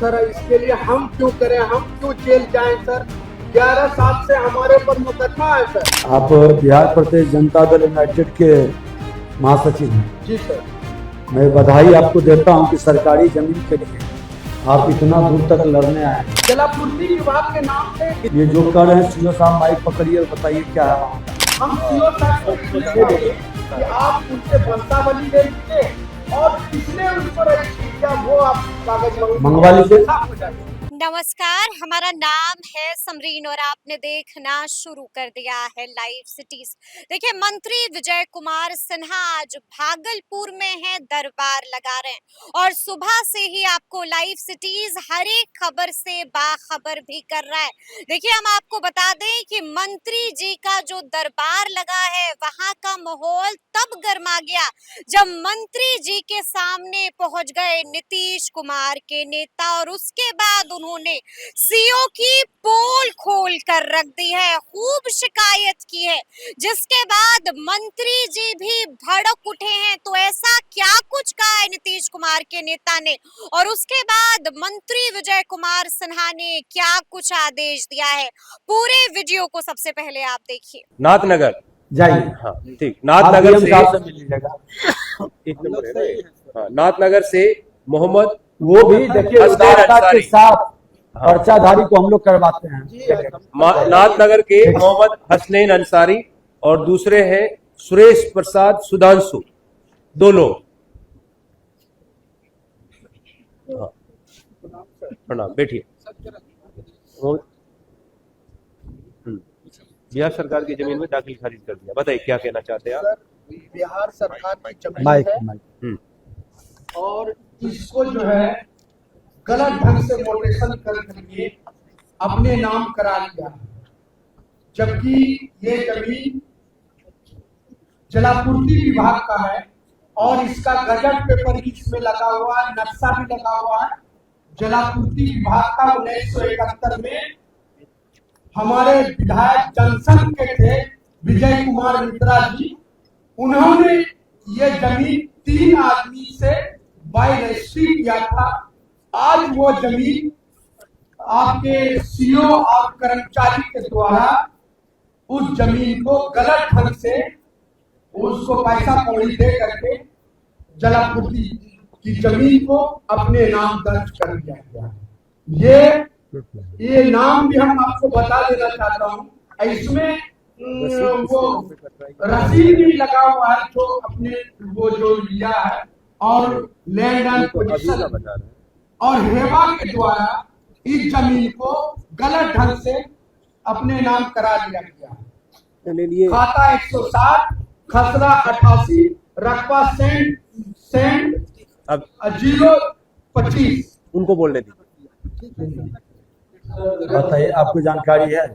Sir इसके लिए हम क्यों करें, हम क्यों जेल जाएं सर? 11 साल से हमारे पर मुकदमा है सर। आप बिहार प्रदेश जनता दल यूनाइटेड के महासचिव हैं। जी सर। मैं बधाई आपको देता हूं कि सरकारी जमीन के लिए आप इतना दूर तक लड़ने आए हैं। जलापूर्ति विभाग के नाम पे ये जो कर रहे हैं सीओ साहब माइक पकड़िए और बताइए क्या है। हम सीओ साहब को पूछेंगे कि आप उनसे बंसावली ले लीजिए और किसने उनको रजिस्ट्री किया वो आप कागज मंगवा लीजिए। साफ हो जाएगा। नमस्कार, हमारा नाम है समरीन और आपने देखना शुरू कर दिया है लाइव सिटीज। देखिए, मंत्री विजय कुमार सिन्हा आज भागलपुर में है, दरबार लगा रहे हैं और सुबह से ही आपको लाइव सिटीज हर एक खबर से बाखबर भी कर रहा है। देखिए, हम आपको बता दें कि मंत्री जी का जो दरबार लगा है वहां का माहौल तब गर्मा गया जब मंत्री जी के सामने पहुंच गए नीतीश कुमार के नेता और उसके बाद उन्होंने सीओ की पोल खोल कर रख दी है, खूब शिकायत की है, जिसके बाद मंत्री जी भी भड़क उठे हैं। तो ऐसा क्या कुछ कहा है नीतीश कुमार के नेता ने और उसके बाद मंत्री विजय कुमार सिन्हा ने क्या कुछ आदेश दिया है, पूरे वीडियो को सबसे पहले आप देखिए। नाथनगर जाइए। हाँ ठीक, नाथनगर से मिल जाएगा। एक नंबर है ना। हाँ, नाथनगर से मोहम्मद वो भी देखिए हसनैन उदारता के अंसारी। साथ पर्चाधारी को हम लोग करवाते हैं। नाथनगर के मोहम्मद हसनैन अंसारी और दूसरे हैं सुरेश प्रसाद सुधांशु, दो लोग। हाँ, प्रणाम, बैठिए। बिहार सरकार की जमीन में दाखिल खारिज कर दिया, बताइए क्या कहना चाहते हैं आप? सर बिहार सरकार की जमीन माइक है माइक। और इसको जो है गलत ढंग से मोटेशन करके अपने नाम करा लिया, जबकि ये जमीन जलापूर्ति विभाग का है और इसका गजट पेपर इसमें लगा हुआ है, नक्शा भी लगा हुआ है। जलापूर्ति विभाग का 1971 में हमारे विधायक जनसंघ के थे विजय कुमार मित्रा जी, उन्होंने ये जमीन 3 आदमी से बाय रजिस्ट्री किया था। आज वो जमीन आपके सीओ और कर्मचारी के द्वारा उस जमीन को गलत ढंग से उसको पैसा कौड़ी दे करके जलापूर्ति की जमीन को अपने नाम दर्ज कर दिया गया। ये नाम भी हम आपको बता देना चाहता हूँ, इसमें वो रसीद भी लगा हुआ है जो अपने वो जो लिया है और लैंड एंड पोजीशन और हेवा के द्वारा इस जमीन को गलत ढंग से अपने नाम करा दिया गया। खाता 160, खसरा 88, रकबा सेंट अब 025। उनको बोलने दीजिए। बताइए, आपको जानकारी है?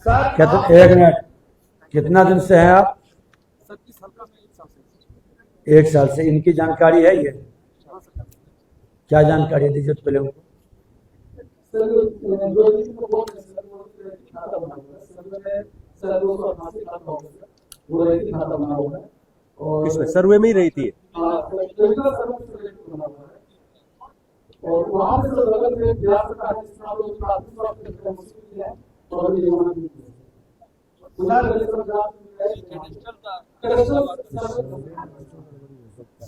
सर एक मिनट, कितना दिन से हैं आप? 1 साल से। इनकी जानकारी है ये? क्या जानकारी है, दीजिए तो पहले उनको। किसमें सर्वे में ही रही थी? और वहाँ से बगल में बिहार सरकार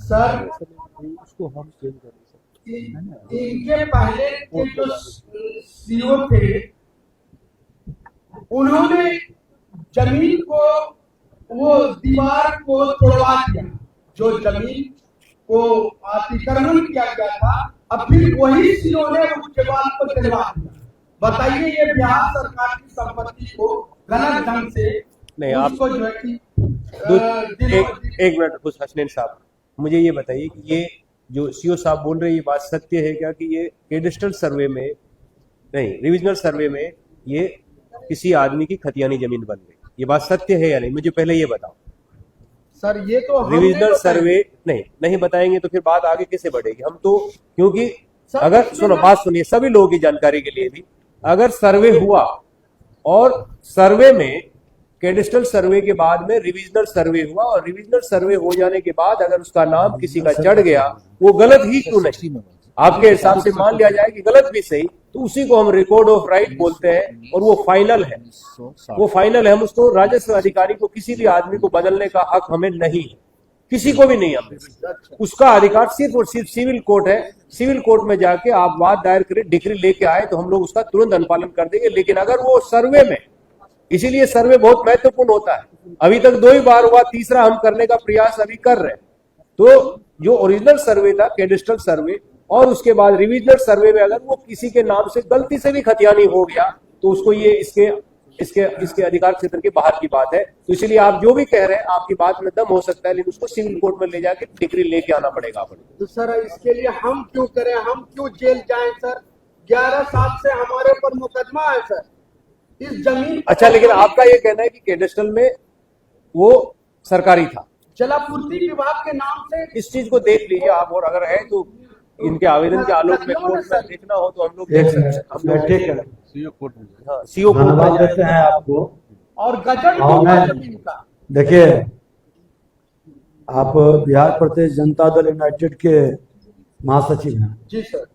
सर उसको हम चेंज कर इनके पहले के जो सीओ थे उन्होंने जमीन को वो दीवार को तोड़वा दिया, जो जमीन को अतिक्रमण किया गया था। अब फिर वही सीओ ने उस दीवार को तोड़वा दिया। बताइए, ये बिहार सरकार की संपत्ति को गलत ढंग से नहीं, उसको जो है कि एक मिनट हसनैन साहब, मुझे ये बताइए कि ये जो सीओ साहब बोल रहे हैं ये बात सत्य है क्या कि ये कैडेस्ट्रल सर्वे में नहीं, रिविजनल सर्वे में ये किसी आदमी की खतियानी जमीन बन गई, ये बात सत्य है या नहीं? मुझे पहले ये बताओ। सर ये तो रिविजनल सर्वे नहीं बताएंगे तो फिर बात आगे कैसे बढ़ेगी? हम तो क्योंकि अगर सुनो, बात सुनिए सभी लोगों की जानकारी के लिए भी, अगर सर्वे हुआ और सर्वे में कैडेस्ट्रल सर्वे के बाद में रिविजनल सर्वे हुआ, और रिविजनल सर्वे हो जाने के बाद अगर उसका नाम किसी का चढ़ गया, वो गलत ही क्यों नहीं, आपके हिसाब से मान लिया जाए कि गलत भी सही, तो उसी को हम रिकॉर्ड ऑफ राइट बोलते हैं, और वो फाइनल है, वो फाइनल है। हम उसको राजस्व अधिकारी को, किसी भी आदमी को बदलने का हक हमें नहीं है, किसी को भी नहीं हमें, उसका अधिकार सिर्फ और सिर्फ सिविल कोर्ट है। सिविल कोर्ट में जाके आप वाद दायर करें, डिग्री लेके आए तो हम लोग उसका तुरंत अनुपालन कर देंगे। लेकिन अगर वो सर्वे में, इसीलिए सर्वे बहुत महत्वपूर्ण होता है, अभी तक 2 ही बार हुआ, तीसरा हम करने का प्रयास अभी कर रहे हैं। तो जो ओरिजिनल सर्वे था कैडेस्ट्रल सर्वे, और उसके बाद रिविजनल सर्वे में अगर वो किसी के नाम से गलती से भी खतियानी हो गया, तो उसको ये इसके अधिकार क्षेत्र के बाहर की बात है। तो इसलिए आप जो भी कह रहे हैं, आपकी बात में दम हो सकता है, लेकिन उसको सिविल कोर्ट में ले जाके डिग्री लेके आना पड़ेगा आपको। तो सर इसके लिए हम क्यों करें, हम क्यों जेल जाएं सर? 11 साल से हमारे ऊपर मुकदमा है सर इस जमीन। अच्छा, लेकिन आपका ये कहना है कि कैडेस्ट्रल में वो सरकारी था, जलापूर्ति विभाग के नाम से। इस चीज को देख लीजिए आप, और अगर है तो इनके आवेदन के आलोक में कोर्ट में देखना हो तो हम लोग देख सकते हैं। हम लोग ठीक है, सीओ कोर्ट में धन्यवाद देते हैं आपको। और गजट हाँ, होगा मैं- जमीन का। देखिए, आप बिहार प्रदेश जनता दल यूनाइटेड के महासचिव हैं। जी सर।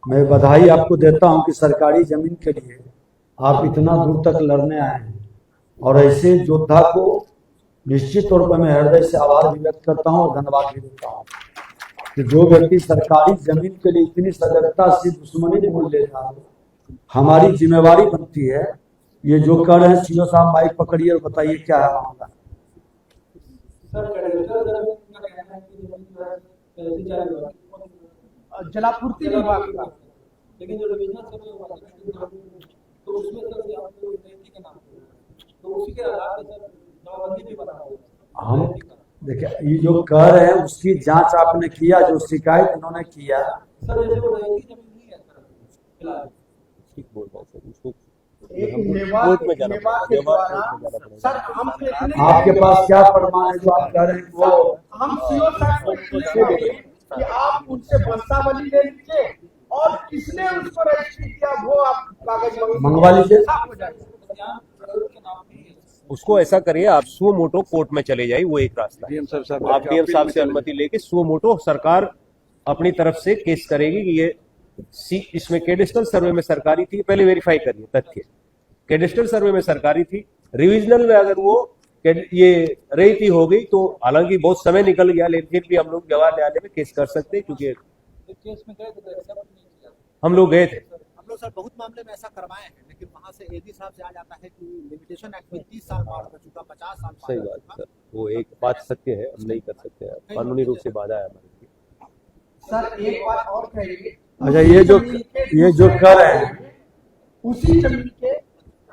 मैं बधाई आपको देता हूं कि सरकारी जमीन के लिए आप इतना दूर तक लड़ने आए हैं, और ऐसे योद्धा को निश्चित तौर पर मैं हृदय से आभार भी व्यक्त करता हूं और धन्यवाद भी देता हूं कि जो व्यक्ति सरकारी जमीन के लिए इतनी सजगता से दुश्मनी मोल ले रहा है। हमारी जिम्मेवारी बनती है, ये जो कर रहे हैं, सीओ साहब माइक पकड़िए और बताइए क्या है मामला। जलापूर्ति विभाग का। लेकिन जो रिविजनल सर्वे हुआ तो उसमें सर आपको नीति के नाम तो उसी के आधार पर सर नौबंदी भी बना हुआ। हम देखिए, ये जो कह रहे हैं उसकी जांच आपने किया, जो शिकायत उन्होंने किया। सर जैसे वो रैयती जमीन नहीं है सर फिलहाल, ठीक बोल रहा हूँ सर, उसको एक मेवा कोर्ट में जाना मेवा के द्वारा सर हम तो इतने आपके पास क्या प्रमाण है जो आप कह रहे हैं कि वो हम सीओ साहब को पूछेंगे कि आप उनसे वंशावली ले लीजिए, और किसने उसको रजिस्ट्री किया वो आप कागज मंगवा लीजिए। साफ हो जाएगा। यहाँ के नाम नहीं है। उसको ऐसा करिए, आप सुओ मोटो कोर्ट में चले जाइए, वो एक रास्ता है। आप डीएम साहब से अनुमति लेके सुओ मोटो, सरकार अपनी तरफ से केस करेगी कि ये इसमें कैडेस्ट्रल सर्वे में सरकारी थी। पहले वेरीफाई करिए तथ्य, कैडेस्ट्रल सर्वे में सरकारी थी, रिविजनल में अगर वो ये रही हो गई तो हालांकि बहुत समय निकल गया, लेकिन फिर भी हम लोग जवाहर न्यायालय में केस कर सकते हैं, क्योंकि एक केस में गए तो एक्सेप्ट नहीं किया। हम लोग गए थे। हम लोग सर बहुत मामले में ऐसा करवाए हैं, लेकिन वहाँ से एडी साहब से आ जाता है कि लिमिटेशन एक्ट में 30 साल पार कर चुका, 50 साल पार सही कर बात चुका। सर, वो एक बात सत्य है, हम नहीं कर सकते हैं, कानूनी रूप से बाधा है हमारे लिए। सर एक बात और कहिए। अच्छा, ये जो कर रहे हैं, उसी जमीन के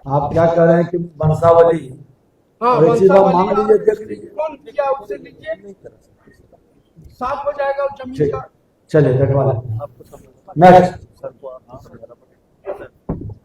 आप क्या कह रहे हैं कि वंशावली, हाँ और एक चीज आप वंशावली मांग लीजिए, देख लीजिए। कौन किया उससे लीजिए, नहीं कर सकते। साफ हो जाएगा उस जमीन ठीक, का। चलिए देखवा लें। नेक्स्ट।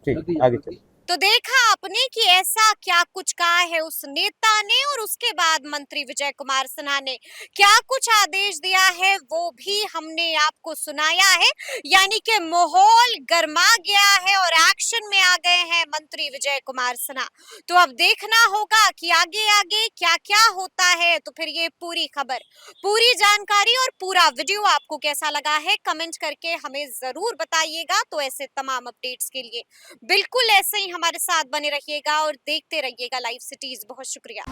ठीक, आगे चलिए। तो देखा आपने कि ऐसा क्या कुछ कहा है उस नेता ने, और उसके बाद मंत्री विजय कुमार सिन्हा ने क्या कुछ आदेश दिया है वो भी हमने आपको सुनाया है। यानी कि माहौल गर्मा गया है और एक्शन में आ गए हैं मंत्री विजय कुमार सिन्हा। तो अब देखना होगा कि आगे आगे क्या क्या होता है। तो फिर ये पूरी खबर, पूरी जानकारी और पूरा वीडियो आपको कैसा लगा है कमेंट करके हमें जरूर बताइएगा। तो ऐसे तमाम अपडेट्स के लिए बिल्कुल ऐसे ही हमारे साथ बने रहिएगा और देखते रहिएगा लाइव सिटीज। बहुत शुक्रिया।